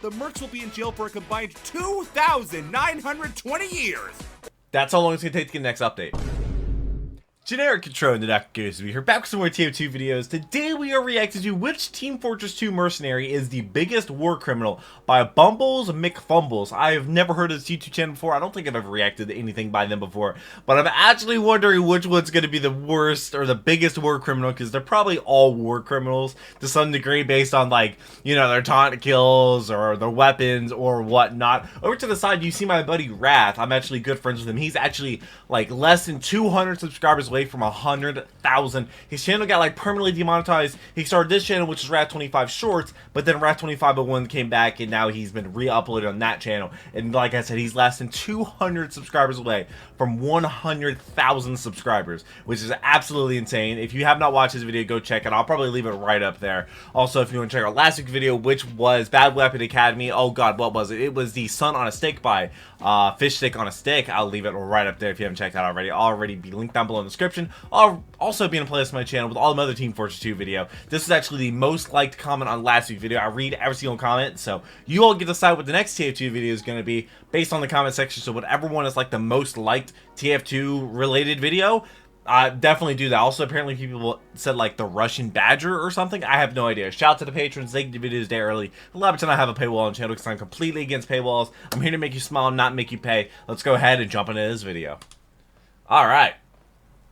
the mercs will be in jail for a combined 2,920 years. That's how long it's gonna take to get the next update. Generic Control and theduckgoesmoo here, back with some more TF2 videos. Today we are reacting to which Team Fortress 2 Mercenary is the biggest war criminal by Bumbles McFumbles. I have never heard of this YouTube channel before. I don't think I've ever reacted to anything by them before. But I'm actually wondering which one's going to be the worst or the biggest war criminal, because they're probably all war criminals to some degree based on, like, you know, their taunt kills or their weapons or whatnot. Over to the side, you see my buddy Wrath. I'm actually good friends with him. He's actually like less than 200 subscribers away from 100,000. His channel got like permanently demonetized. He started this channel, which is Wrath25 Shorts, but then Wrath2501 came back and now he's been re-uploaded on that channel. And like I said, he's less than 200 subscribers away from 100,000 subscribers, which is absolutely insane. If you have not watched this video, go check it. I'll probably leave it right up there. Also, if you want to check out last week's video, which was Bad Weapon Academy. Oh god, what was it? It was the Sun on a Stick by Fish Stick on a Stick. I'll leave it right up there if you haven't checked it out already. I'll already be linked down below in the description. I'll also be in a playlist on my channel with all the other Team Fortress 2 video. This is actually the most liked comment on last week's video. I read every single comment, so you all get to decide what the next TF2 video is going to be based on the comment section. So whatever one is like the most liked TF2 related video, definitely do that. Also, apparently people said like the Russian Badger or something. I have no idea. Shout out to the patrons. They get the videos day early. A lot of the time I have a paywall on the channel because I'm completely against paywalls. I'm here to make you smile, not make you pay. Let's go ahead and jump into this video. All right.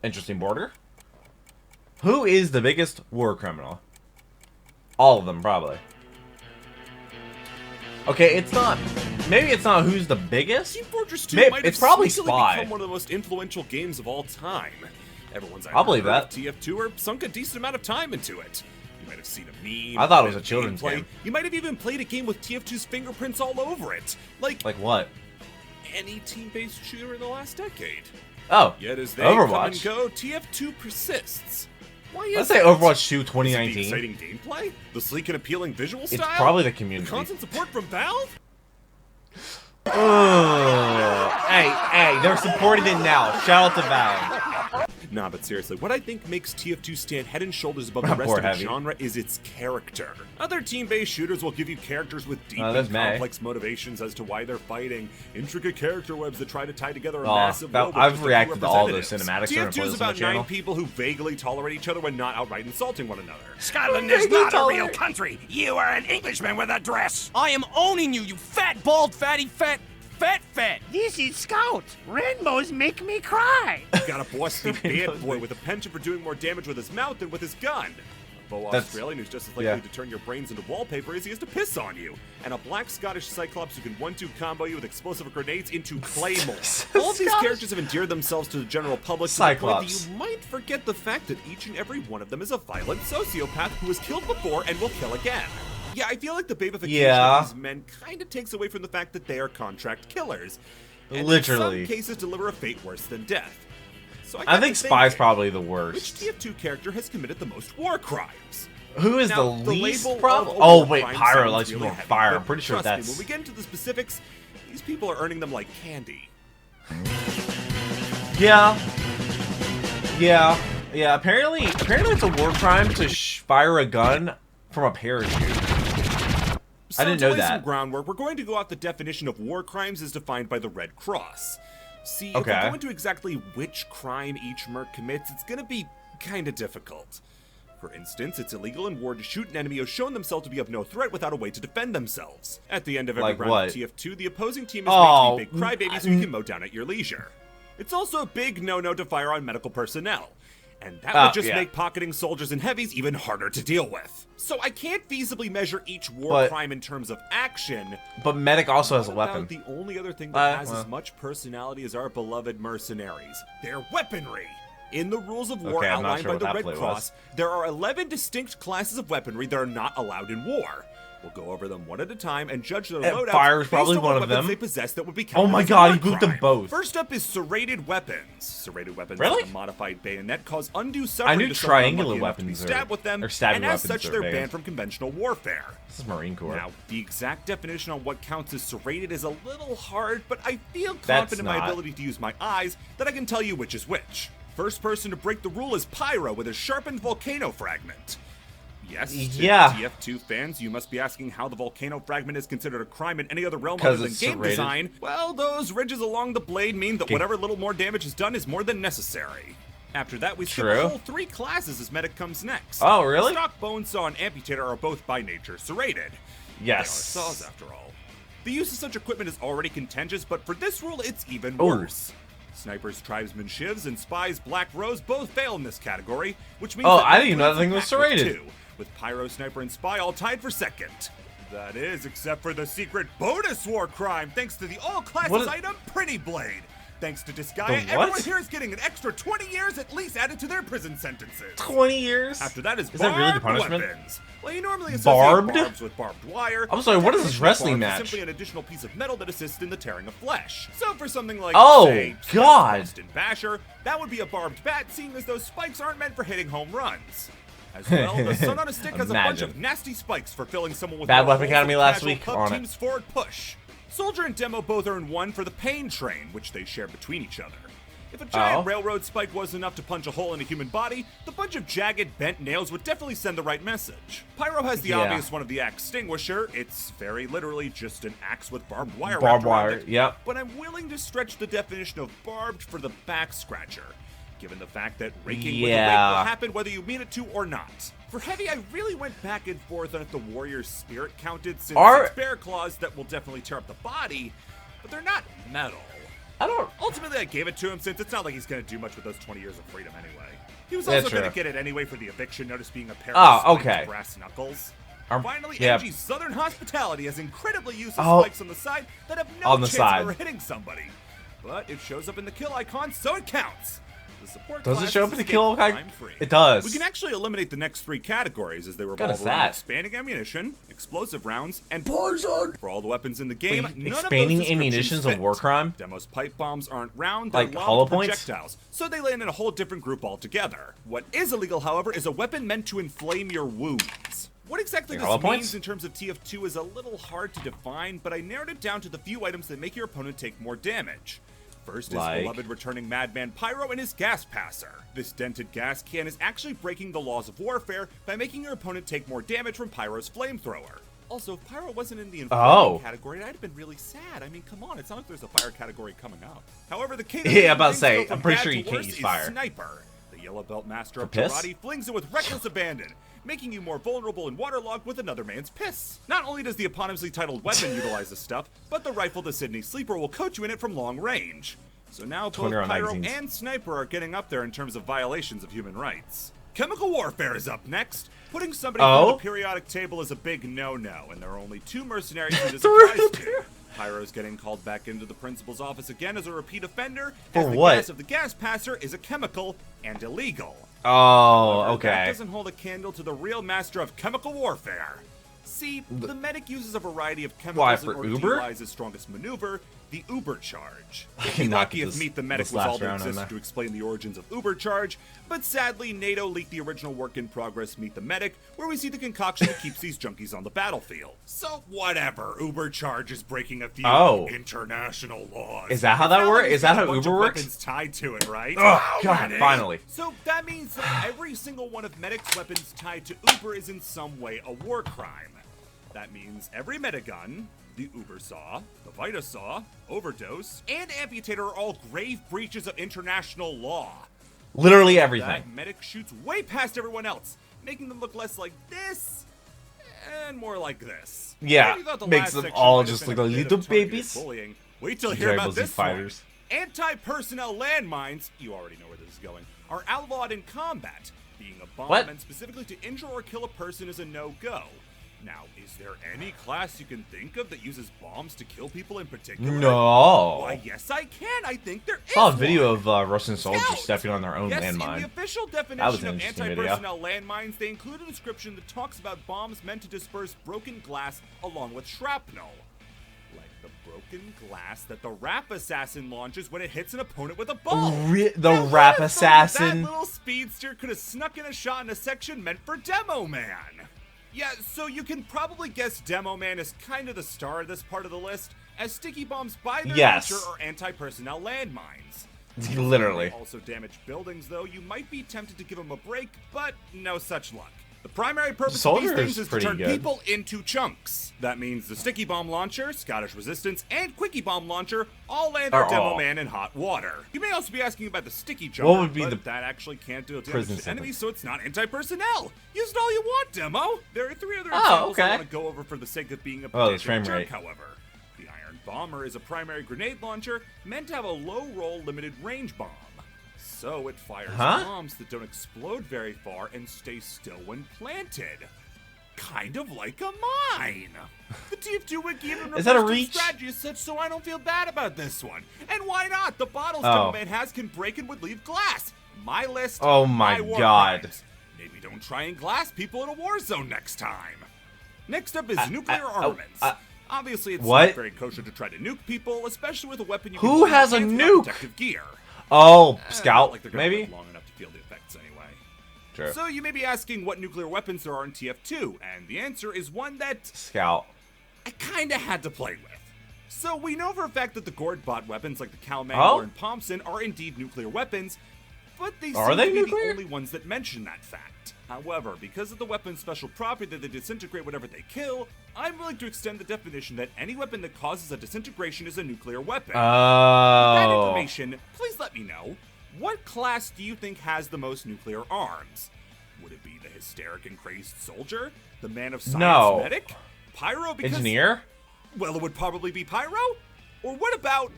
Interesting border. Who is the biggest war criminal? All of them, probably. Okay, it's not. Maybe it's not who's the biggest. Team Fortress 2 Maybe, might it's have probably sneakily Spy. become one of the most influential games of all time. Everyone's either I'll believe heard that. of TF2 or sunk a decent amount of time into it. You might have seen a meme. I thought it was a children's gameplay. game. You might have even played a game with TF2's fingerprints all over it. Like what? any team-based shooter in the last decade. Oh, Yet as they Overwatch. come and go, TF2 persists. Why is Let's say that? Overwatch 2 Is it the 2019. exciting gameplay? The sleek and appealing visual It's style? probably the The community. constant support from Valve? Hey, they're supporting it now. Shout out to Valve. Nah, but seriously, what I think makes TF2 stand head and shoulders above the rest Poor of the Heavy. genre is its character. Other team-based shooters will give you characters with deep there's and May. complex motivations as to why they're fighting, intricate character webs that try to tie together a Oh, massive that- world with I've just a few reacted to all those representatives. cinematics during TF2 is playlist on my about 9 channel. people who vaguely tolerate each other when not outright insulting one another. Scotland is not a real country. You are an Englishman with a dress. I am owning you, you fat, bald, fatty, fat. This is Scout. Rainbows make me cry. Got a bossy bad boy with a penchant for doing more damage with his mouth than with his gun. A bow Australian who's just as likely to turn your brains into wallpaper as he is to piss on you. And a black Scottish Cyclops who can 1-2 combo you with explosive grenades into Claymore. All of these characters have endeared themselves to the general public to the point that Cyclops. you might forget the fact that each and every one of them is a violent sociopath who has killed before and will kill again. Yeah, I feel like the babification of these men kind of takes away from the fact that they are contract killers. And Literally. in some cases deliver a fate worse than death. So I think Spy's probably the which worst. TF2 character has committed the most war crimes? Who is Now, the least label problem? of Oh war wait, crime Pyro sounds likes really more heavy, fire. but I'm pretty sure trust me, that's. when we get into the specifics, these people are earning them like candy. Yeah. Apparently it's a war crime to fire a gun from a parachute. So I didn't to know lay that. some groundwork, we're going to go off the definition of war crimes as defined by the Red Cross. See, if Okay. we go into exactly which crime each merc commits, it's gonna be kinda difficult. For instance, it's illegal in war to shoot an enemy who has shown themselves to be of no threat without a way to defend themselves. At the end of every Like round what? of TF2, the opposing team is Oh, made to be big crybabies who you can mow down at your leisure. It's also a big no-no to fire on medical personnel. And that would just make pocketing soldiers and heavies even harder to deal with. So I can't feasibly measure each war crime in terms of action. But Medic also has a What weapon. about the only other thing that has well. as much personality as our beloved mercenaries? Their weaponry! In the rules of war Okay, I'm not outlined sure by what the that Red play was. Cross, there are 11 distinct classes of weaponry that are not allowed in war. We'll go over them one at a time and judge their loadouts Fire's based probably on one what of weapons them. they possess that would be Oh counted my as a god, war he grouped them crime. both. First up is serrated weapons. Serrated weapons Really? with a modified bayonet cause undue suffering knew to someone triangular unlucky enough to be weapons stabbed with them, or stabbing and as weapons such are they're banned. banned from conventional warfare. This is Marine Corps. Now, the exact definition on what counts as serrated is a little hard, but I feel That's confident in my not. ability to use my eyes that I can tell you which is which. First person to break the rule is Pyro with a sharpened volcano fragment. Yes, to yeah. TF2 fans, you must be asking how the volcano fragment is considered a crime in any other realm 'Cause other than it's game serrated. design. Well, those ridges along the blade mean that whatever little more damage is done is more than necessary. After that, we skip a whole 3 classes as medic comes next. Oh, really? Stock, bone saw, and amputator are both by nature serrated. Yes. They are saws, after all. The use of such equipment is already contentious, but for this rule, it's even worse. Snipers, tribesmen, shivs, and spies, black rose, both fail in this category, which means I didn't even know that thing was serrated. With pyro, sniper, and spy all tied for second. That is, except for the secret bonus war crime, thanks to the all classes item, Pretty Blade. Thanks to Disgaea, everyone here is getting an extra 20 years at least added to their prison sentences. 20 years? After that is that really the punishment? Weapons. Well, you normally associate barbs with barbed wire. I'm sorry, what is this wrestling match? Simply an additional piece of metal that assists in the tearing of flesh. So for something like, say, Boston Basher, that would be a barbed bat, seeing as those spikes aren't meant for hitting home runs. As well, the Sun on a Stick has a bunch of nasty spikes for filling someone with Bad Weapon Academy last week club on team's forward push. Soldier and Demo both earn 1 for the pain train, which they share between each other. If a giant railroad spike was enough to punch a hole in a human body, the bunch of jagged, bent nails would definitely send the right message. Pyro has the obvious one of the axe extinguisher. It's very literally just an axe with barbed wire wrapped around it. Yep. But I'm willing to stretch the definition of barbed for the back scratcher, given the fact that raking with a rake will happen whether you mean it to or not. For heavy, I really went back and forth on if the warrior's spirit counted, since it's bear claws that will definitely tear up the body, but they're not metal. Ultimately, I gave it to him since it's not like he's going to do much with those 20 years of freedom anyway. He was also going to get it anyway for the eviction, notice being a pair of brass knuckles. Finally, Angie's Southern Hospitality has incredibly useless spikes on the side that have no chance of ever hitting somebody. But it shows up in the kill icon, so it counts. The support does it show up in the kill icon? It does. We can actually eliminate the next 3 categories as they revolve around expanding ammunition, explosive rounds, and poison. For all the weapons in the game, none expanding of those ammunition's a war crime? Demo's pipe bombs aren't round, like they're hollow projectiles, so they land in a whole different group altogether. What is illegal, however, is a weapon meant to inflame your wounds. What exactly this means in terms of TF2 is a little hard to define, but I narrowed it down to the few items that make your opponent take more damage. First is beloved returning madman Pyro and his gas passer. This dented gas can is actually breaking the laws of warfare by making your opponent take more damage from Pyro's flamethrower. Also, if Pyro wasn't in the inflaming category, I'd have been really sad. I mean, come on, it's not like there's a fire category coming out. However, the king about to say, I'm pretty sure you can't use fire. Sniper. The yellow belt master of karate flings it with reckless abandon, making you more vulnerable and waterlogged with another man's piss. Not only does the eponymously titled weapon utilize this stuff, but the rifle the Sydney Sleeper will coat you in it from long range. So now both Pyro and Sniper are getting up there in terms of violations of human rights. Chemical warfare is up next. Putting somebody on the periodic table is a big no-no, and there are only 2 mercenaries in this applies to. Pyro's getting called back into the principal's office again as a repeat offender, as the gas of the gas passer is a chemical and illegal. That doesn't hold a candle to the real master of chemical warfare. See, the medic uses a variety of chemicals in order to utilize his strongest maneuver, the Uber charge. It'd be lucky if Meet the Medic was all that existed to explain the origins of Uber charge, but sadly, NATO leaked the original work in progress Meet the Medic, where we see the concoction that keeps these junkies on the battlefield. So whatever, Uber charge is breaking a few international laws. Is that how that works? Is that how Uber works? Weapons tied to it, right? Oh, God, finally. So that means that every single one of Medic's weapons tied to Uber is in some way a war crime. That means every Medigun, the Uber Saw, the Vita Saw, Overdose, and Amputator are all grave breaches of international law. Literally everything. That medic shoots way past everyone else, making them look less like this and more like this. Yeah, makes them all just look like little babies. Bullying. Wait till you hear about this one. Anti-personnel landmines, you already know where this is going, are outlawed in combat. Being a bomb meant specifically to injure or kill a person is a no-go. Now, is there any class you can think of that uses bombs to kill people in particular? No. Why, yes, I can. I think there is. I saw a video of Russian soldiers stepping on their own landmine. In the official definition of anti-personnel landmines, they include a description that talks about bombs meant to disperse broken glass along with shrapnel. Like the broken glass that the Rap Assassin launches when it hits an opponent with a bomb. The Rap Assassin? That little speedster could have snuck in a shot in a section meant for Demo Man. Yeah, so you can probably guess Demo Man is kind of the star of this part of the list, as sticky bombs by their nature are anti-personnel landmines. Literally. They also damage buildings, though. You might be tempted to give them a break, but no such luck. The primary purpose of these things is to turn people into chunks. That means the Sticky Bomb Launcher, Scottish Resistance, and Quickie Bomb Launcher all land their Demo Man in hot water. You may also be asking about the Sticky Jumper, what would be but that actually can't do damage to enemies, so it's not anti-personnel. Use it all you want, Demo. There are 3 other examples I want to go over for the sake of being a potential jerk, however. The Iron Bomber is a primary grenade launcher meant to have a low roll limited range bomb. So it fires bombs that don't explode very far and stay still when planted. Kind of like a mine. The TF2 Wiki even is that a reach? Strategy is such, so I don't feel bad about this one. And why not? The bottles Demo Man has can break and would leave glass. My list. Oh my god. Crimes. Maybe don't try and glass people in a war zone next time. Next up is nuclear armaments. Obviously, it's not very kosher to try to nuke people, especially with a weapon you can Who has a nuke? Protective gear. Oh, Scout, like maybe? Long enough to feel the effects anyway. True. So you may be asking what nuclear weapons there are in TF2, and the answer is one that Scout. I kinda had to play with. So we know for a fact that the Gordbot weapons like the Calmangler and Pomson are indeed nuclear weapons, but they seem to be the only ones that mention that fact. However, because of the weapon's special property that they disintegrate whatever they kill, I'm willing to extend the definition that any weapon that causes a disintegration is a nuclear weapon. With that information, please let me know, what class do you think has the most nuclear arms? Would it be the hysteric and crazed soldier? The man of science medic? Pyro because... Engineer? Well, it would probably be Pyro? Or what about...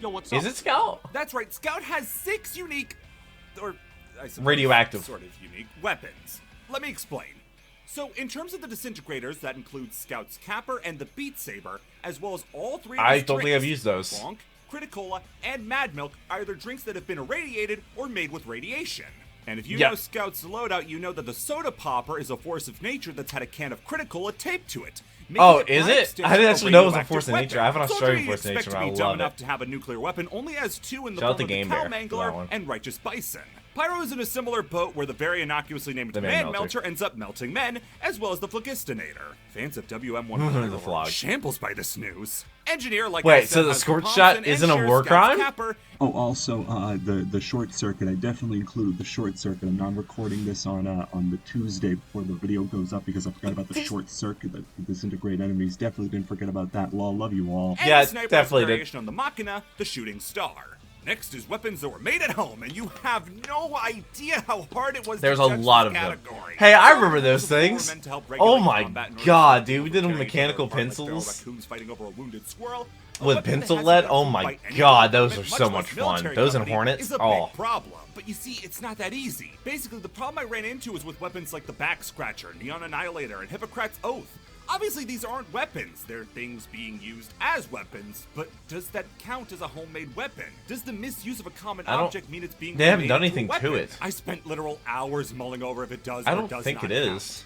Yo, what's up? Is it Scout? That's right, Scout has 6 unique... or... I suppose, radioactive. Sort of unique weapons. Let me explain. So, in terms of the disintegrators, that includes Scout's Capper and the Beat Saber, as well as all 3 of I his don't think I've drinks, used those. Bonk, Criticola, and Mad Milk are either drinks that have been irradiated or made with radiation. And if you know Scout's loadout, you know that the Soda Popper is a force of nature that's had a can of Criticola taped to it. Oh, is it? I didn't actually know it was a force of nature. I have an Australian force of nature, and I love it. Dumb enough to have a nuclear weapon only has 2 in the form of the Calmangler and Righteous Bison. Pyro is in a similar boat where the very innocuously named Man Melter ends up melting men, as well as the Phlogistinator. Fans of WM100 are shambles by this news. Engineer, like I said, so the scorch shot isn't a war crime? Oh, also, the short circuit. I definitely included the short circuit. And I'm recording this on the Tuesday before the video goes up because I forgot about the short circuit that disintegrate enemies. Definitely didn't forget about that. Lol, love you all. And yeah, definitely did. On the Machina, the Shooting Star. Next is weapons that were made at home, and you have no idea how hard it was. There's to a lot of them. Hey, I remember those things. Oh my god, dude, we did them with mechanical pencils. Fighting over a wounded squirrel. With pencil lead? Oh my god, those are so much fun. Those and Hornets? Oh. Problem. But you see, it's not that easy. Basically, the problem I ran into is with weapons like the Back Scratcher, Neon Annihilator, and Hippocrates Oath. Obviously, these aren't weapons. They're things being used as weapons, but does that count as a homemade weapon? Does the misuse of a common object mean it's being They haven't done anything to it. I spent literal hours mulling over if it does or does not count. I don't think it is.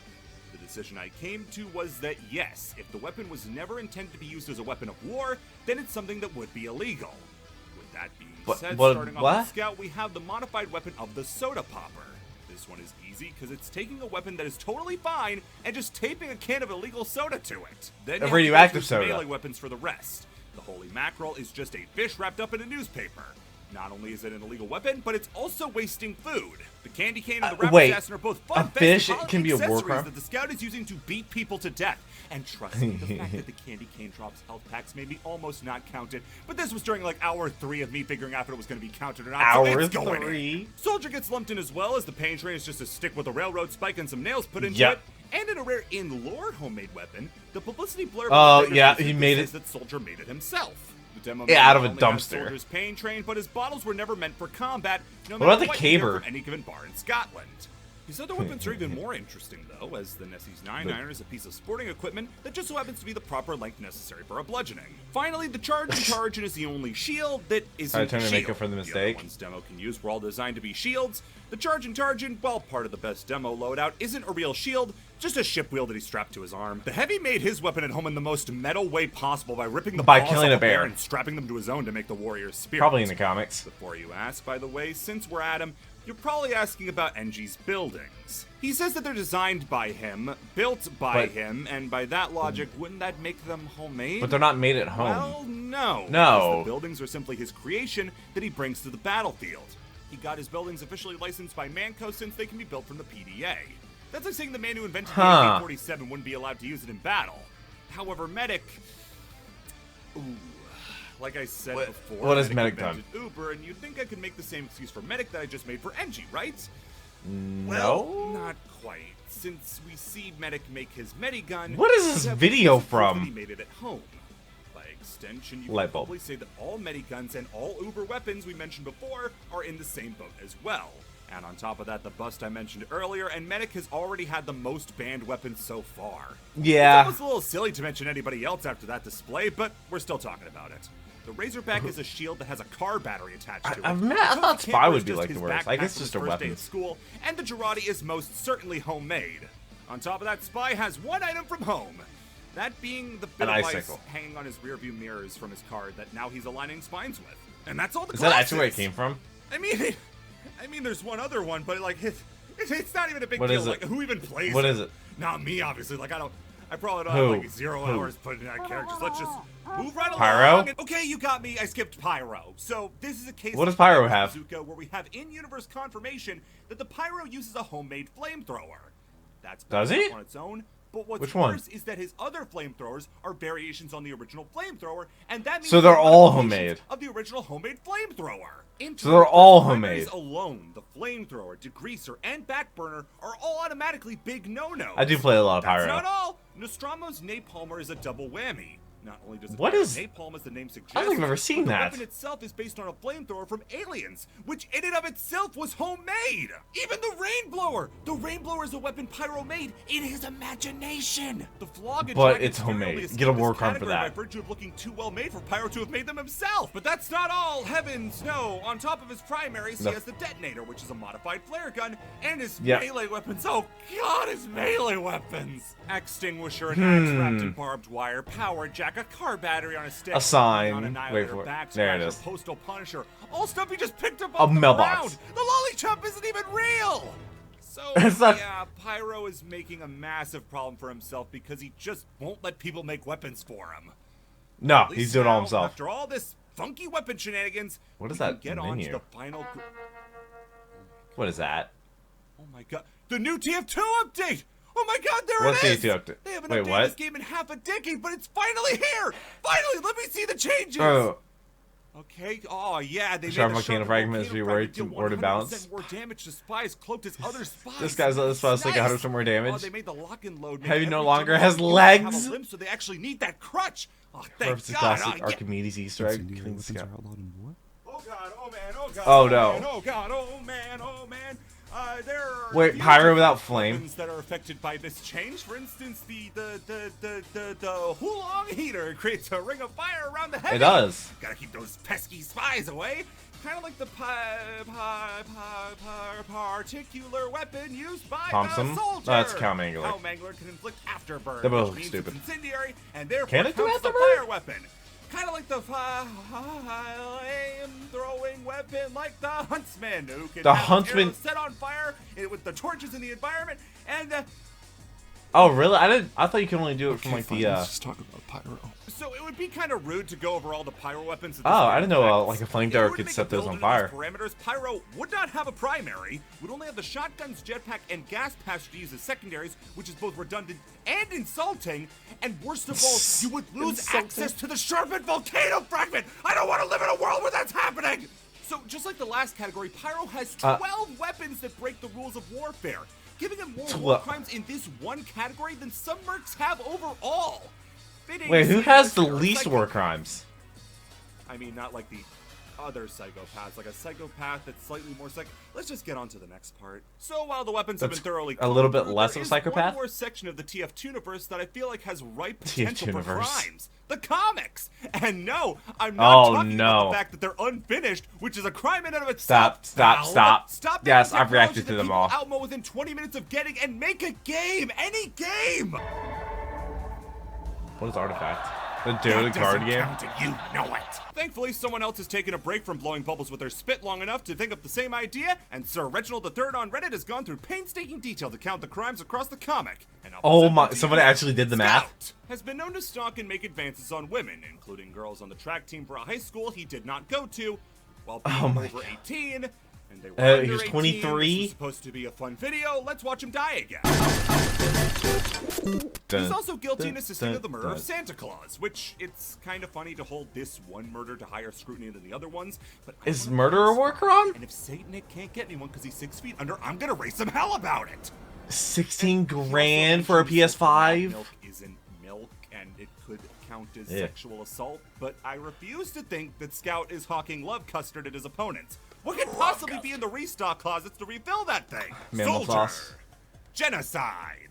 The decision I came to was that yes, if the weapon was never intended to be used as a weapon of war, then it's something that would be illegal. With that being said, starting off with Scout, we have the modified weapon of the Soda Popper. This one is easy because it's taking a weapon that is totally fine and just taping a can of illegal soda to it. Then a radioactive soda. Melee weapons for the rest. The Holy Mackerel is just a fish wrapped up in a newspaper. Not only is it an illegal weapon, but it's also wasting food. The candy cane and the rapid assassin are both fun fish can be a war crime that the Scout is using to beat people to death. And trust me, the fact that the candy cane drops health packs made me almost not count it. But this was during like hour 3 of me figuring out if it was going to be counted or not. Hour 3. Soldier gets lumped in as well, as the pain train is just a stick with a railroad spike and some nails put into it. And in a rare in-lore homemade weapon, the publicity blurb he made it. That Soldier made it himself. Demo out of a dumpster. Soldier's pain train, but his bottles were never meant for combat. No what about the caber? Any given bar in Scotland. His other weapons are even more interesting, though, as the Nessie's 9-iron is a piece of sporting equipment that just so happens to be the proper length necessary for a bludgeoning. Finally, the Chargin is the only shield that isn't a shield. Make up for the mistake. The other ones Demo can use were all designed to be shields. The Chargin, while part of the best Demo loadout, isn't a real shield, just a ship wheel that he strapped to his arm. The Heavy made his weapon at home in the most metal way possible by ripping the balls killing off a bear and strapping them to his own to make the warrior's spirit. Probably in the comics. Before you ask, by the way, since we're at him, you're probably asking about NG's buildings. He says that they're designed by him, built by him, and by that logic, wouldn't that make them homemade? But they're not made at home. Well, no. No. The buildings are simply his creation that he brings to the battlefield. He got his buildings officially licensed by Manco since they can be built from the PDA. That's like saying the man who invented the AK-47 wouldn't be allowed to use it in battle. However, Medic... Ooh... Like I said before, what has Medic done? Uber, and you'd think I could make the same excuse for Medic that I just made for Engie, right? No. Well, not quite. Since we see Medic make his Medigun... What is this video from? He made it at home. By extension, you Light can bulb. probably say that all Mediguns and all Uber weapons we mentioned before are in the same boat as well. And on top of that, the bust I mentioned earlier, and Medic has already had the most banned weapons so far. Yeah. It's almost a little silly to mention anybody else after that display, but we're still talking about it. The Razorback is a shield that has a car battery attached to it. I thought Spy would be like the worst. I guess just a weapon. School, and the Girardi is most certainly homemade. On top of that, Spy has one item from home. That being the bit of ice hanging on his rearview mirrors from his car that now he's aligning spines with. And that's all the classes. Is that actually where it came from? I mean, there's one other one, but like, it's not even a big deal. Is it? Like, who even plays it? What is it? Not me, obviously. Like, I probably don't have like 0 hours put in that character. So let's just move right along. Pyro? Okay, you got me. I skipped Pyro. So this is a case what does of Pyro have? Bazooka where we have in-universe confirmation that the Pyro uses a homemade flamethrower. That's does he? On its own. But what's Which worse one? is that his other flamethrowers are variations on the original flamethrower, and that means so they're all homemade. Of the original homemade flamethrower. So they're all homemade. Alone, the flamethrower, degreaser, and backburner are all automatically big no-nos. I do play a lot of Pyro. That's not all. Nostromo's Napalmer is a double whammy. Not only does it napalm, as the name suggests, I don't think I've ever seen that. The weapon itself is based on a flamethrower from Aliens, which in and of itself was homemade. Even the Rainblower! The Rainblower is a weapon Pyro made in his imagination. The Flog, but it's homemade. Get a war card for that. By virtue of looking too well made for Pyro to have made them himself. But that's not all. Heavens, no. On top of his primaries, he has the detonator, which is a modified flare gun, and his melee weapons. Oh God, his melee weapons! Extinguisher, an axe wrapped in barbed wire, power jack, a car battery on a stick, a sign. Wait for it. There it is. Postal Punisher. All stuff he just picked up a mailbox. The lollipop isn't even real. So yeah, Pyro is making a massive problem for himself because he just won't let people make weapons for him. No, he's doing it all himself. After all this funky weapon shenanigans, what is that get menu? on to the final. What is that? Oh my God! The new TF2 update. Oh my God, there What's it is! The they haven't updated this game in half a decade, but it's finally here! Finally, let me see the changes! Oh. Okay, oh yeah, they sharp made a volcano fragments reworded to order balance. More damage to spies cloaked as other spies. This guy's supposed to take 100% more damage. Oh, they made the lock and load. Heavy no longer has legs. Have a limb, so they actually need that crutch. Oh, thank God. Classic Archimedes Easter egg. Oh God, oh man, oh God. Oh no. Man, oh God, oh man, oh man. There are wait, Pyro without flame that are affected by this change. For instance, the Hulong heater creates a ring of fire around the head. It does. Gotta keep those pesky spies away. Kind of like the particular weapon used by Thompson? the soldier. Oh, that's Cow Mangler. Cow Mangler can inflict afterburn. They're both which means stupid. It's incendiary, and therefore can it do counts the afterburn? fire weapon. Kind of like the flame-throwing weapon, like the Huntsman, who can have arrows set on fire with the torches in the environment, and oh really? I thought you could only do it from like the Let's just talk about Pyro. So it would be kind of rude to go over all the Pyro weapons. Oh, I didn't know like a flamethrower could set those on fire. Parameters, Pyro would not have a primary, would only have the shotguns, jetpack, and gas patch to use as secondaries, which is both redundant and insulting. And worst of all, you would lose access to the sharpened volcano fragment. I don't want to live in a world where that's happening. So just like the last category, Pyro has 12 weapons that break the rules of warfare, giving him more war crimes in this one category than some mercs have overall. Wait, who has the least war crimes? I mean, not like the other psychopaths, like a psychopath that's slightly more Let's just get on to the next part. So while the weapons have been thoroughly a little bit less of a psychopath, one more section of the TF2 universe that I feel like has ripe potential for crimes. The comics! And no, I'm not talking about the fact that they're unfinished, which is a crime in and of itself. Stop. Yes, I've reacted to them all. Outmo within 20 minutes of getting and make a game, any game. What is Artifact? The Dota card game? You know it. Thankfully, someone else has taken a break from blowing bubbles with their spit long enough to think up the same idea, and Sir Reginald III on Reddit has gone through painstaking detail to count the crimes across the comic. And oh my, someone actually did the math? Has been known to stalk and make advances on women, including girls on the track team for a high school he did not go to, while being over 18, And they were he was 23? This was supposed to be a fun video. Let's watch him die again. He's also guilty in assisting of the murder of Santa Claus, which it's kind of funny to hold this one murder to higher scrutiny than the other ones. But Is murder a war crime? And if Satanic can't get anyone because he's 6 feet under, I'm gonna raise some hell about it. 16 grand for a PS5? Milk isn't milk, and it could count as sexual assault. But I refuse to think that Scout is hawking love custard at his opponents. What could possibly be in the restock closets to refill that thing? Mammal sauce. Genocide.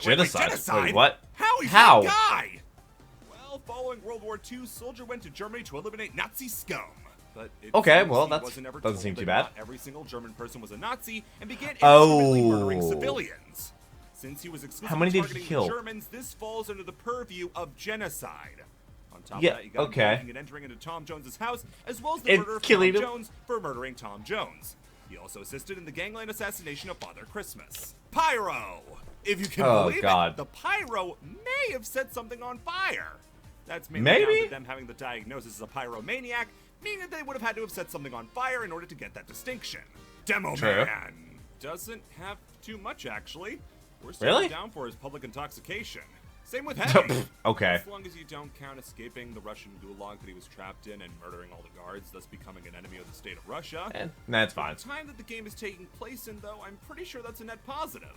Genocide? Genocide? Wait, what? How? That guy? Well, following World War II, Soldier went to Germany to eliminate Nazi scum. But okay, well, that doesn't seem too bad. Not every single German person was a Nazi and began indiscriminately murdering civilians. Since he was exclusively targeting the Germans, this falls under the purview of genocide. On top of that, you got him and entering into Tom Jones's house, as well as the murder of Tom Jones for murdering Tom Jones. He also assisted in the gangland assassination of Father Christmas. Pyro! If you can believe it, the Pyro may have set something on fire. That's mainly down to them having the diagnosis as a pyromaniac, meaning that they would have had to have set something on fire in order to get that distinction. Demo Man doesn't have too much, actually. We're still down for his public intoxication. Same with Heavy. Okay. As long as you don't count escaping the Russian gulag that he was trapped in and murdering all the guards, thus becoming an enemy of the state of Russia. That's fine. The time that the game is taking place in, though, I'm pretty sure that's a net positive.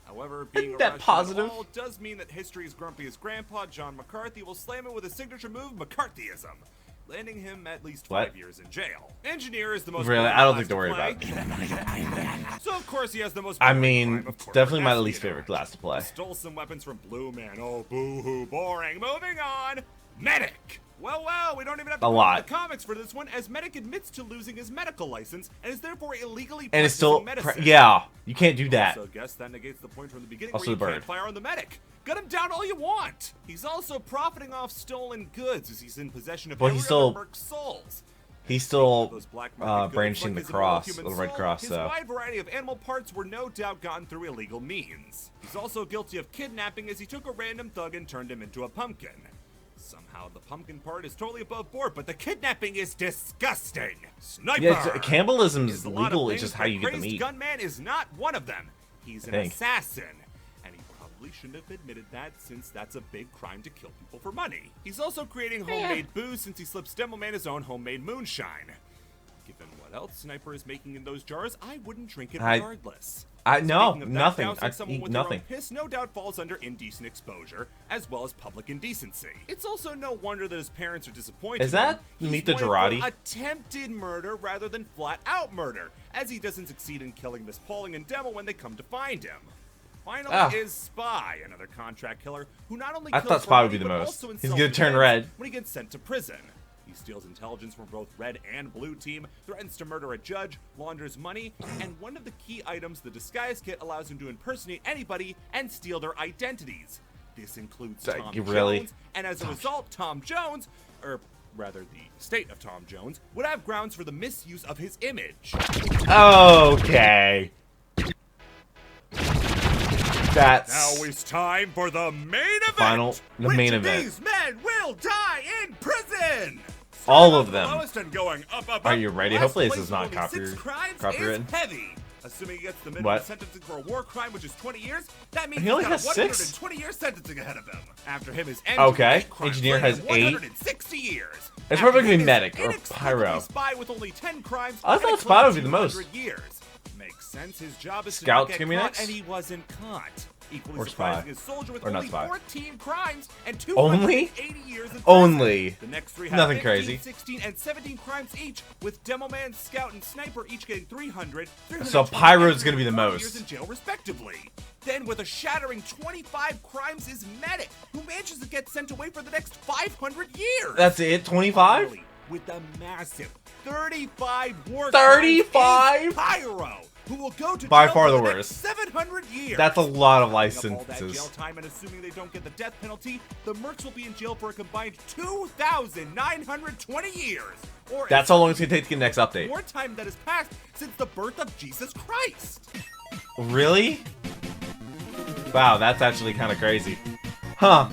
However, being a net positive does mean that history's grumpiest grandpa, John McCarthy, will slam it with a signature move, McCarthyism, landing him at least 5 years in jail. Engineer is the most I don't think to worry about it. So of course he has the most definitely my least favorite class to play. Stole some weapons from Blue Man. Oh, boo-hoo, boring. Moving on. Medic. Well, we don't even have to go to the comics for this one, as Medic admits to losing his medical license and is therefore illegally practicing medicine. You can't do that. So I guess that negates the point from the beginning where you can't fire on the Medic. Gun him down all you want. He's also profiting off stolen goods as he's in possession of Merc souls. He's still brandishing the cross, the red cross, His wide variety of animal parts were no doubt gotten through illegal means. He's also guilty of kidnapping as he took a random thug and turned him into a pumpkin. Somehow the pumpkin part is totally above board, but the kidnapping is disgusting. Sniper! Yeah, cannibalism is legal, it's just how you get the meat. Gunman is not one of them. He's an assassin. And he probably shouldn't have admitted that, since that's a big crime to kill people for money. He's also creating homemade booze since he slips Demo Man his own homemade moonshine. Given what else Sniper is making in those jars, I wouldn't drink it regardless. Nothing. I eat nothing. Piss no doubt falls under indecent exposure, as well as public indecency. It's also no wonder that his parents are disappointed. Is that Meet the Girardi? Attempted murder rather than flat-out murder, as he doesn't succeed in killing Miss Pauling and Demo when they come to find him. Finally is Spy, another contract killer who not only kills thought Spy would be the most. He's gonna turn red when he gets sent to prison. He steals intelligence from both Red and Blue Team, threatens to murder a judge, launders money, and one of the key items, the disguise kit, allows him to impersonate anybody and steal their identities. This includes Tom Jones, and as a result, Tom Jones, or rather the state of Tom Jones, would have grounds for the misuse of his image. Okay. Now it's time for the main event. The main event. These men will die in prison. All of them. And going up, Are you ready? Hopefully this is not copyrighted. Heavy. Assuming he gets the minimum sentencing for a war crime, which is 20 years, that means he only has got 120 years sentencing ahead of him. After him is Engineer has 160 years. It's probably gonna be Medic or Pyro. Spy with only 10 crimes. I thought Spy would be the most. Years. Makes sense. His job is Scout to not get caught, and he wasn't caught. Equally surprising is Soldier with only 14 crimes and 280 years in prison. Only. The next three have nothing 15, crazy. 16, and 17 crimes each, with Demo Man, Scout, and Sniper each getting 300. So Pyro's gonna be the most. Years in jail, respectively. Then, with a shattering 25 crimes, is Medic, who manages to get sent away for the next 500 years. That's it. 25. With a massive 35 war 35. Pyro, who will go to by jail far for the worst. 700 years. That's a lot of All licenses. that jail time, and assuming they don't get the death penalty, the Mercs will be in jail for a combined 2,920 years. Or that's how long it's gonna take to get the next update. More time that has passed since the birth of Jesus Christ. Really? Wow, that's actually kind of crazy. Huh.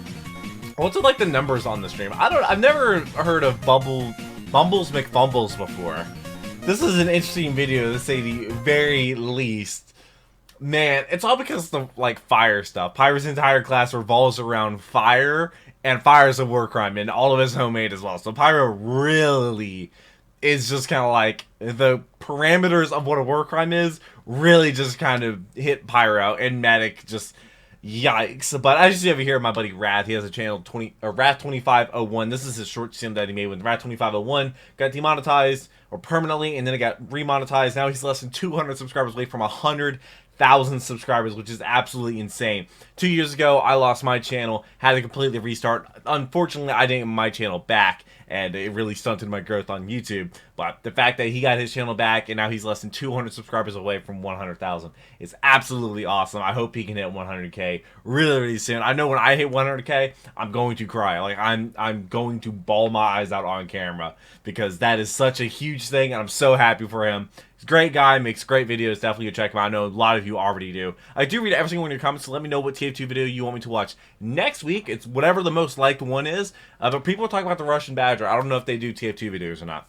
What's it like the numbers on the stream? I've never heard of Bumbles McFumbles before. This is an interesting video, to say the very least. Man, it's all because of the, like, fire stuff. Pyro's entire class revolves around fire, and fire is a war crime, and all of it's homemade as well. So Pyro really is just kind of like, the parameters of what a war crime is really just kind of hit Pyro, and Matic just, yikes. But as you see over here, my buddy Wrath, he has a channel, Wrath2501. This is his short sim that he made when Wrath2501 got demonetized, or permanently, and then it got remonetized. Now he's less than 200 subscribers away from 100,000 subscribers, which is absolutely insane. 2 years ago, I lost my channel, had to completely restart. Unfortunately, I didn't get my channel back, and it really stunted my growth on YouTube. But the fact that he got his channel back, and now he's less than 200 subscribers away from 100,000 is absolutely awesome. I hope he can hit 100K really, really soon. I know when I hit 100K, I'm going to cry. Like, I'm going to bawl my eyes out on camera, because that is such a huge thing, and I'm so happy for him. He's a great guy, makes great videos. Definitely go check him out. I know a lot of you already do. I do read every single one of your comments, so let me know what TF2 video you want me to watch next week. It's whatever the most liked one is. But people are talking about the Russian Badger. I don't know if they do TF2 videos or not.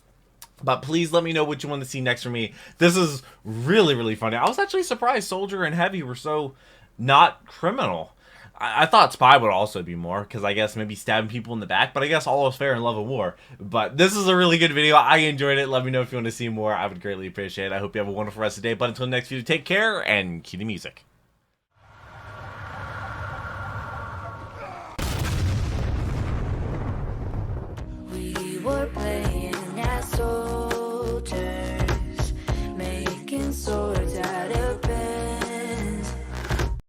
But please let me know what you want to see next from me. This is really, really funny. I was actually surprised Soldier and Heavy were so not criminal. I thought Spy would also be more, because I guess maybe stabbing people in the back, but I guess all is fair in love and war. But this is a really good video. I enjoyed it. Let me know if you want to see more. I would greatly appreciate it. I hope you have a wonderful rest of the day. But until next video, take care and cue the music. We were playing